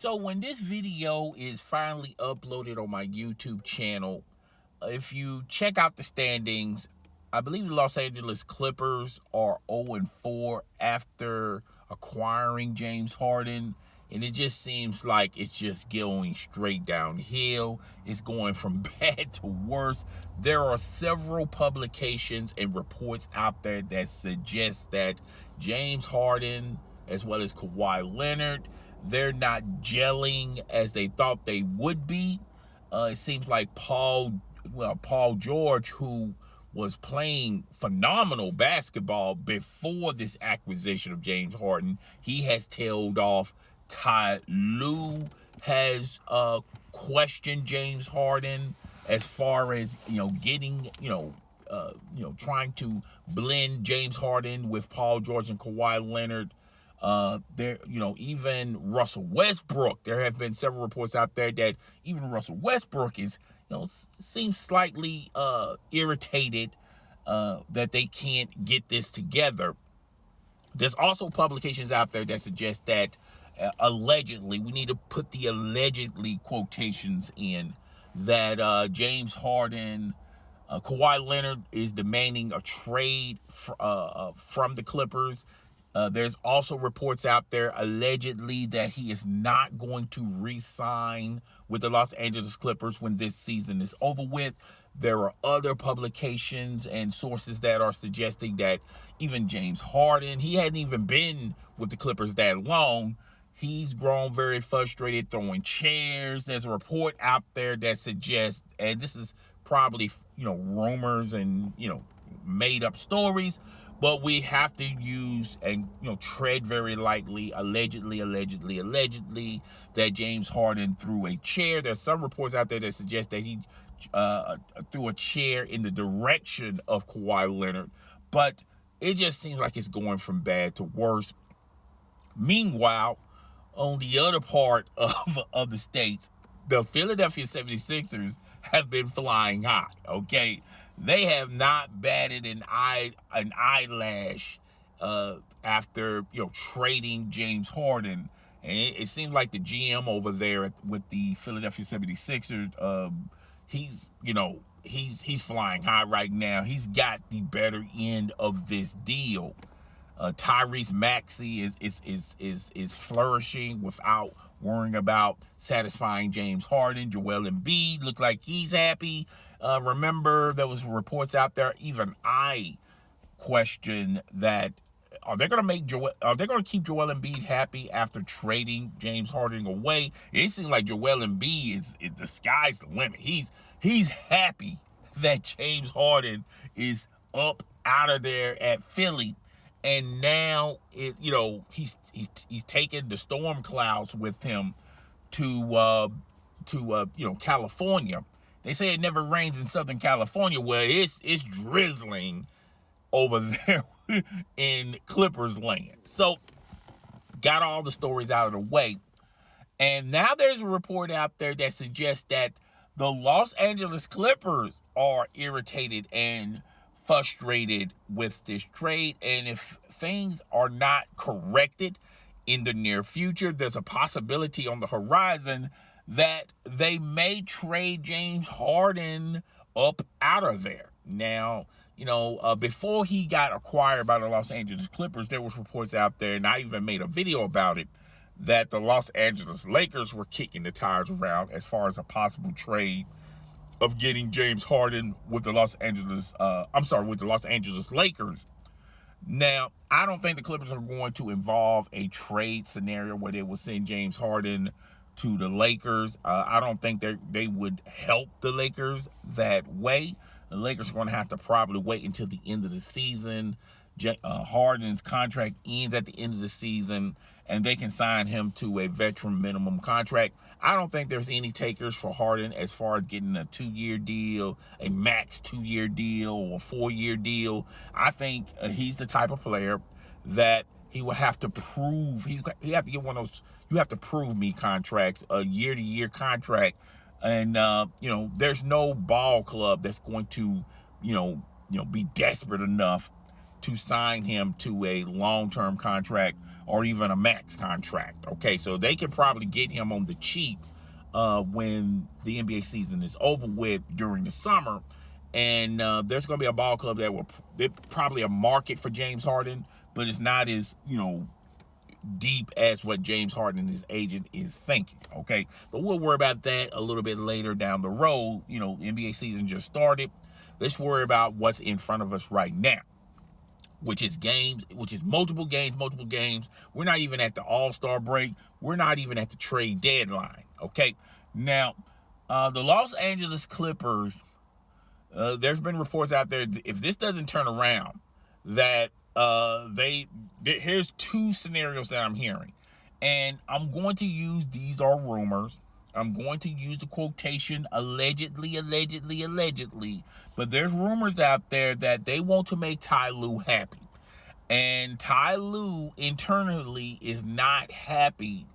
So when this video is finally uploaded on my YouTube channel, if you check out the standings, I believe the Los Angeles Clippers are 0-4 after acquiring James Harden. And it just seems like it's just going straight downhill. It's going from bad to worse. There are several publications and reports out there that suggest that James Harden, as well as Kawhi Leonard, they're not gelling as they thought they would be. It seems like Paul George, who was playing phenomenal basketball before this acquisition of James Harden, he has tailed off. Ty Lue has questioned James Harden as far as getting trying to blend James Harden with Paul George and Kawhi Leonard. Even Russell Westbrook, there have been several reports out there that even Russell Westbrook is, seems slightly irritated that they can't get this together. There's also publications out there that suggest that allegedly, we need to put the allegedly quotations in, that James Harden, Kawhi Leonard is demanding a trade from the Clippers. There's also reports out there allegedly that he is not going to re-sign with the Los Angeles Clippers when this season is over with. There are other publications and sources that are suggesting that even James Harden, he hadn't even been with the Clippers that long. He's grown very frustrated, throwing chairs. There's a report out there that suggests, and this is probably, rumors and, made up stories, but we have to use and tread very lightly. Allegedly, that James Harden threw a chair. There's some reports out there that suggest that he threw a chair in the direction of Kawhi Leonard, but it just seems like it's going from bad to worse. Meanwhile, on the other part of the states, the Philadelphia 76ers have been flying high, okay? They have not batted an eyelash after, trading James Harden. And it seems like the GM over there with the Philadelphia 76ers, he's flying high right now. He's got the better end of this deal. Tyrese Maxey is flourishing without worrying about satisfying James Harden. Joel Embiid look like he's happy. Remember, there was reports out there. Even I question that. Are they going to keep Joel Embiid happy after trading James Harden away? It seems like Joel Embiid is the sky's the limit. He's happy that James Harden is up out of there at Philly. And now he's taken the storm clouds with him to California. They say it never rains in Southern California. Well, it's drizzling over there in Clippers land. So got all the stories out of the way. And now there's a report out there that suggests that the Los Angeles Clippers are irritated and frustrated with this trade, and if things are not corrected in the near future, there's a possibility on the horizon that they may trade James Harden up out of there. Now, before he got acquired by the Los Angeles Clippers, there was reports out there, and I even made a video about it, that the Los Angeles Lakers were kicking the tires around as far as a possible trade of getting James Harden with the Los Angeles Lakers. Now, I don't think the Clippers are going to involve a trade scenario where they will send James Harden to the Lakers. I don't think they would help the Lakers that way. The Lakers are going to have to probably wait until the end of the season. Harden's contract ends at the end of the season, and they can sign him to a veteran minimum contract. I don't think there's any takers for Harden as far as getting a 2-year deal, a max 2-year deal, or a 4-year deal. I think he's the type of player that he will have to prove. He have to get one of those "you have to prove me" contracts, a year-to-year contract, and there's no ball club that's going to be desperate enough to sign him to a long-term contract or even a max contract. Okay, so they can probably get him on the cheap when the NBA season is over with during the summer. And there's going to be a ball club that will probably a market for James Harden, but it's not as, deep as what James Harden and his agent is thinking. Okay, but we'll worry about that a little bit later down the road. NBA season just started. Let's worry about what's in front of us right now, which is multiple games. We're not even at the All-Star break. We're not even at the trade deadline. Okay, now the Los Angeles Clippers, there's been reports out there, if this doesn't turn around, that here's two scenarios that I'm hearing, and I'm going to use, these are rumors, I'm going to use the quotation allegedly, but there's rumors out there that they want to make Ty Lue happy, and Ty Lue internally is not happy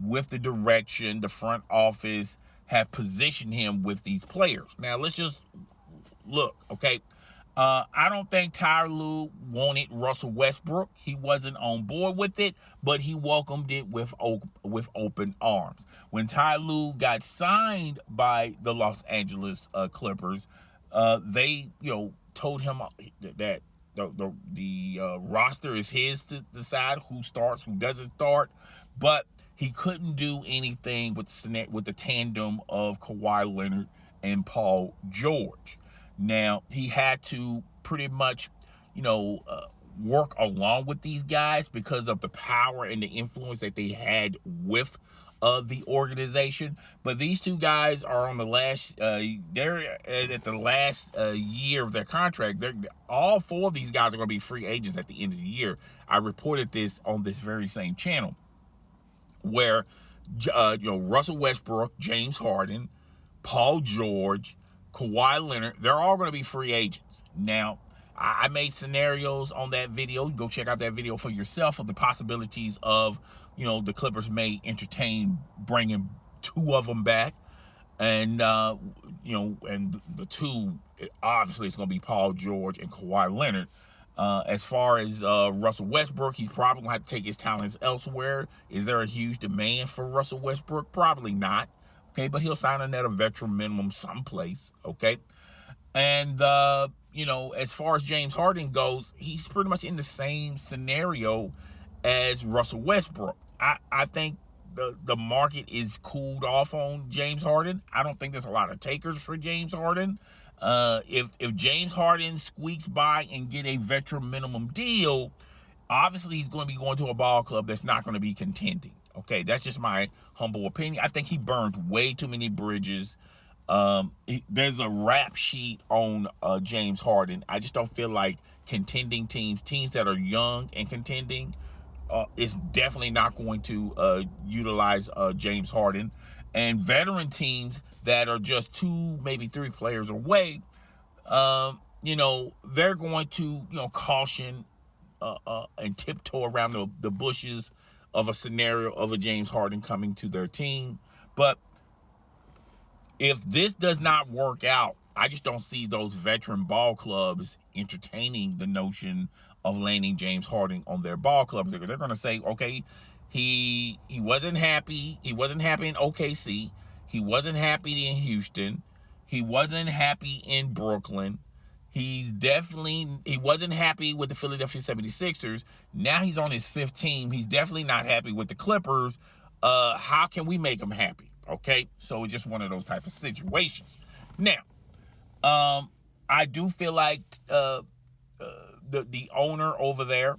with the direction the front office have positioned him with these players. Now let's just look, okay? I don't think Ty Lue wanted Russell Westbrook. He wasn't on board with it, but he welcomed it with open arms. When Ty Lue got signed by the Los Angeles Clippers, they told him that the roster is his to decide who starts, who doesn't start, but he couldn't do anything with the tandem of Kawhi Leonard and Paul George. Now, he had to pretty much, work along with these guys because of the power and the influence that they had with the organization. But these two guys are on the last, they're at the last year of their contract. All four of these guys are going to be free agents at the end of the year. I reported this on this very same channel, where, Russell Westbrook, James Harden, Paul George, Kawhi Leonard, they're all going to be free agents. Now, I made scenarios on that video. Go check out that video for yourself of the possibilities of, the Clippers may entertain bringing two of them back. And, and the two, obviously, it's going to be Paul George and Kawhi Leonard. As far as Russell Westbrook, he's probably going to have to take his talents elsewhere. Is there a huge demand for Russell Westbrook? Probably not. Okay, but he'll sign at a veteran minimum someplace, okay? And, as far as James Harden goes, he's pretty much in the same scenario as Russell Westbrook. I think the market is cooled off on James Harden. I don't think there's a lot of takers for James Harden. If James Harden squeaks by and get a veteran minimum deal, obviously he's going to be going to a ball club that's not going to be contending. Okay, that's just my humble opinion. I think he burned way too many bridges. There's a rap sheet on James Harden. I just don't feel like contending teams that are young and contending, is definitely not going to utilize James Harden. And veteran teams that are just 2, maybe 3 players away, they're going to, caution and tiptoe around the bushes of a scenario of a James Harden coming to their team. But if this does not work out, I just don't see those veteran ball clubs entertaining the notion of landing James Harden on their ball clubs. They're going to say, okay, he wasn't happy. He wasn't happy in OKC. He wasn't happy in Houston. He wasn't happy in Brooklyn. He wasn't happy with the Philadelphia 76ers. Now he's on his 5th team. He's definitely not happy with the Clippers. How can we make him happy? Okay, so it's just one of those type of situations. Now, I do feel like the owner over there,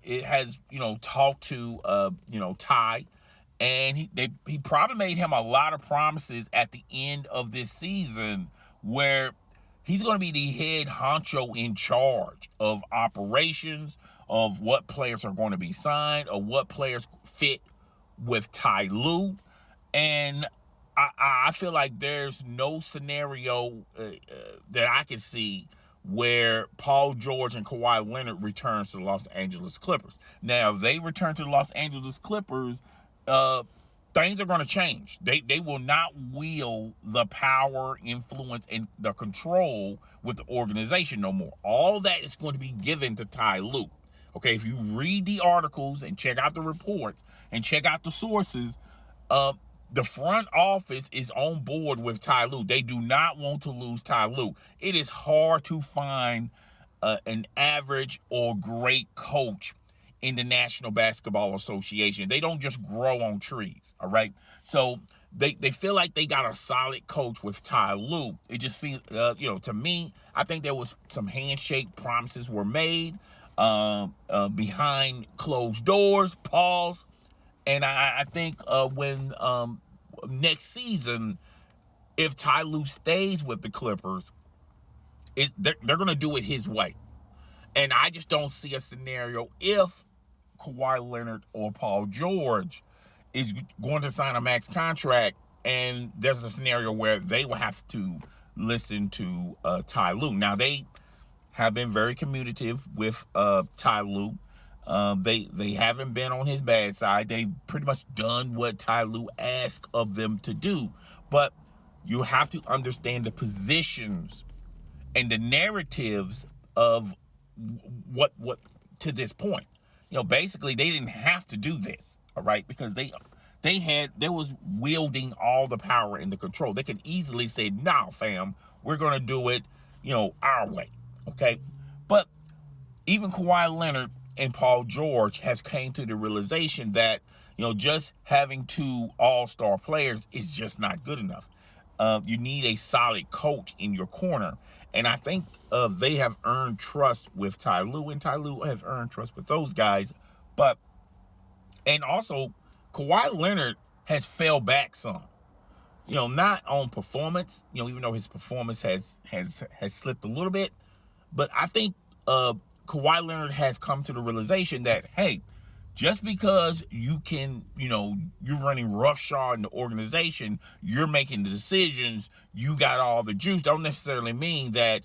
it has talked to Ty, and he probably made him a lot of promises at the end of this season where he's going to be the head honcho in charge of operations, of what players are going to be signed, or what players fit with Ty Lue. And I feel like there's no scenario that I can see where Paul George and Kawhi Leonard returns to the Los Angeles Clippers. Now, if they return to the Los Angeles Clippers, things are going to change. They will not wield the power, influence, and the control with the organization no more. All that is going to be given to Ty Lue. Okay, if you read the articles and check out the reports and check out the sources, the front office is on board with Ty Lue. They do not want to lose Ty Lue. It is hard to find an average or great coach in the National Basketball Association. They don't just grow on trees, all right? So they feel like they got a solid coach with Ty Lue. It just feels, to me, I think there was some handshake promises were made behind closed doors, pause. And I think when next season, if Ty Lue stays with the Clippers, they're going to do it his way. And I just don't see a scenario if Kawhi Leonard or Paul George is going to sign a max contract and there's a scenario where they will have to listen to Ty Lue. Now, they have been very communicative with Ty Lue. They haven't been on his bad side. They've pretty much done what Ty Lue asked of them to do. But you have to understand the positions and the narratives of what to this point. Basically they didn't have to do this, all right, because they was wielding all the power and the control. They could easily say, "No, fam, we're gonna do it, our way." Okay, but even Kawhi Leonard and Paul George has came to the realization that just having two all-star players is just not good enough. You need a solid coach in your corner. And I think they have earned trust with Ty Lue, and Ty Lue have earned trust with those guys. And also, Kawhi Leonard has fell back some. Not on performance, even though his performance has slipped a little bit. But I think Kawhi Leonard has come to the realization that, hey, just because you can, you're running roughshod in the organization, you're making the decisions, you got all the juice, don't necessarily mean that,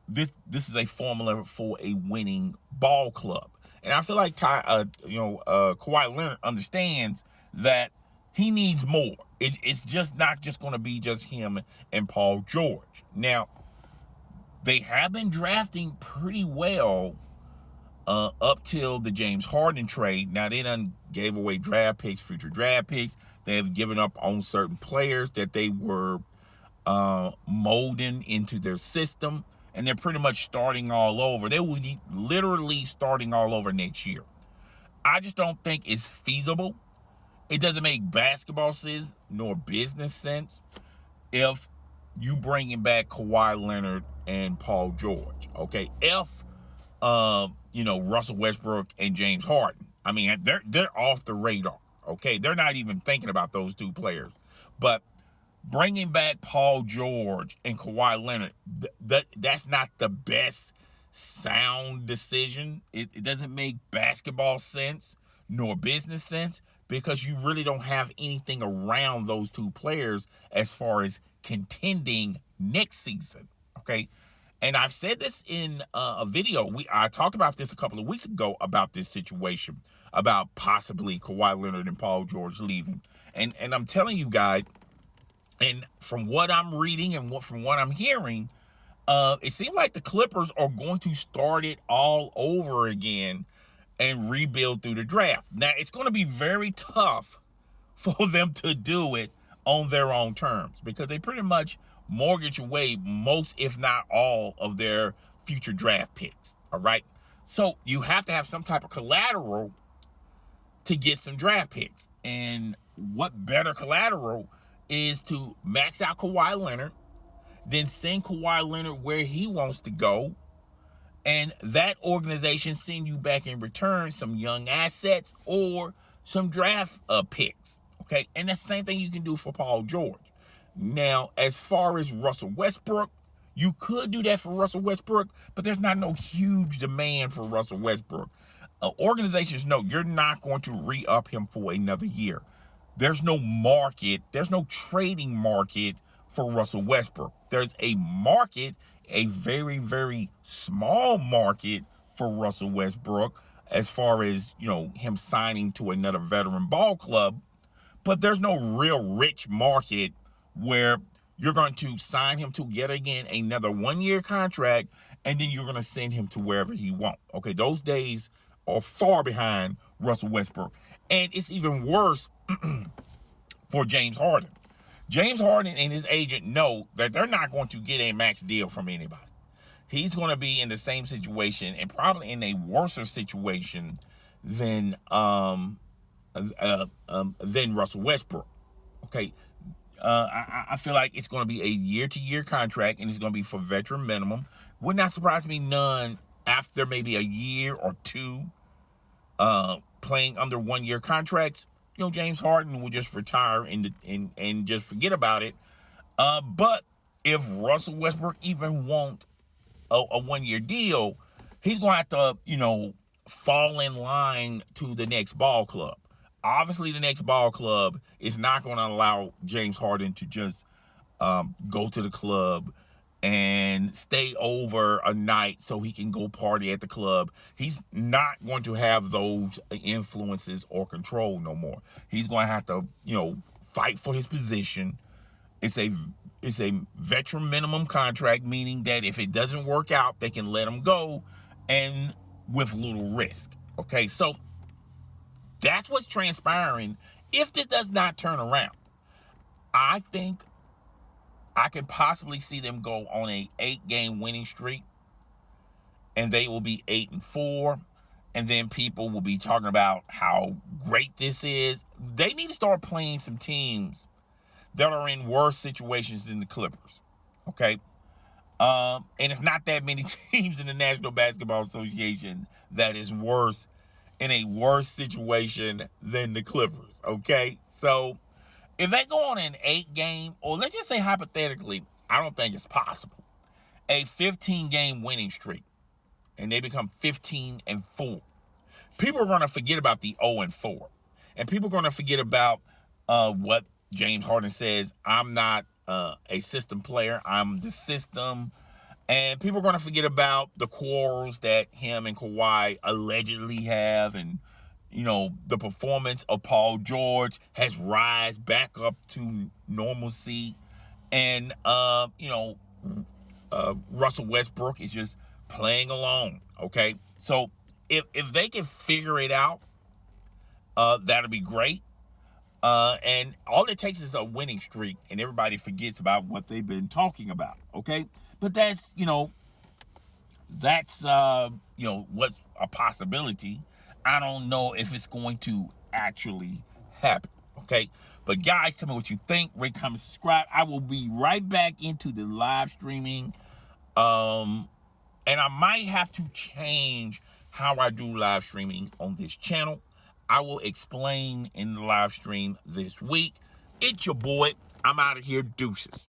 this is a formula for a winning ball club. And I feel like Kawhi Leonard understands that he needs more. It's just not just going to be just him and Paul George. Now, they have been drafting pretty well up till the James Harden trade. Now, they done gave away draft picks, future draft picks. They have given up on certain players that they were molding into their system. And they're pretty much starting all over. They will be literally starting all over next year. I just don't think it's feasible. It doesn't make basketball sense nor business sense if you bringing back Kawhi Leonard and Paul George. Okay, if Russell Westbrook and James Harden. I mean, they're off the radar. Okay, they're not even thinking about those two players. But bringing back Paul George and Kawhi Leonard, that's not the best sound decision. It doesn't make basketball sense nor business sense because you really don't have anything around those two players as far as contending next season. Okay. And I've said this in a video. I talked about this a couple of weeks ago about this situation, about possibly Kawhi Leonard and Paul George leaving. And I'm telling you guys, and from what I'm reading and from what I'm hearing, it seems like the Clippers are going to start it all over again and rebuild through the draft. Now, it's going to be very tough for them to do it on their own terms because they pretty much mortgage away most, if not all, of their future draft picks. All right. So you have to have some type of collateral to get some draft picks. And what better collateral is to max out Kawhi Leonard, then send Kawhi Leonard where he wants to go, and that organization send you back in return some young assets or some draft picks. Okay. And that's the same thing you can do for Paul George. Now, as far as Russell Westbrook, you could do that for Russell Westbrook, but there's not no huge demand for Russell Westbrook. Organizations know you're not going to re-up him for another year. There's no market. There's no trading market for Russell Westbrook. There's a market, a very, very small market for Russell Westbrook as far as, him signing to another veteran ball club. But there's no real rich market where you're going to sign him to yet again another 1-year contract, and then you're going to send him to wherever he wants. Okay, those days are far behind Russell Westbrook. And it's even worse for James Harden. James Harden and his agent know that they're not going to get a max deal from anybody. He's going to be in the same situation, and probably in a worse situation than Russell Westbrook. Okay, I feel like it's going to be a year-to-year contract, and it's going to be for veteran minimum. Would not surprise me none after maybe a year or two playing under 1-year contracts. James Harden will just retire and just forget about it. But if Russell Westbrook even wants a 1-year deal, he's going to have to, fall in line to the next ball club. Obviously, the next ball club is not going to allow James Harden to just go to the club and stay over a night so he can go party at the club. He's not going to have those influences or control no more. He's going to have to, fight for his position. It's a veteran minimum contract, meaning that if it doesn't work out, they can let him go, and with little risk. Okay, so that's what's transpiring. If this does not turn around, I think I can possibly see them go on a 8-game winning streak, and they will be 8-4, and then people will be talking about how great this is. They need to start playing some teams that are in worse situations than the Clippers. Okay, and it's not that many teams in the National Basketball Association that is worse, in a worse situation than the Clippers. Okay, so if they go on an 8-game, or let's just say hypothetically, I don't think it's possible, a 15-game winning streak, and they become 15-4, people are going to forget about the 0-4, and people are going to forget about what James Harden says: I'm not a system player, I'm the system. And people are going to forget about the quarrels that him and Kawhi allegedly have, and the performance of Paul George has rise back up to normalcy, and Russell Westbrook is just playing alone. Okay, so if they can figure it out, that'll be great. And all it takes is a winning streak, and everybody forgets about what they've been talking about. Okay, but that's what's a possibility. I don't know if it's going to actually happen. Okay, but guys, tell me what you think. Rate, comment, subscribe. I will be right back into the live streaming, and I might have to change how I do live streaming on this channel. I will explain in the live stream this week. It's your boy. I'm out of here. Deuces.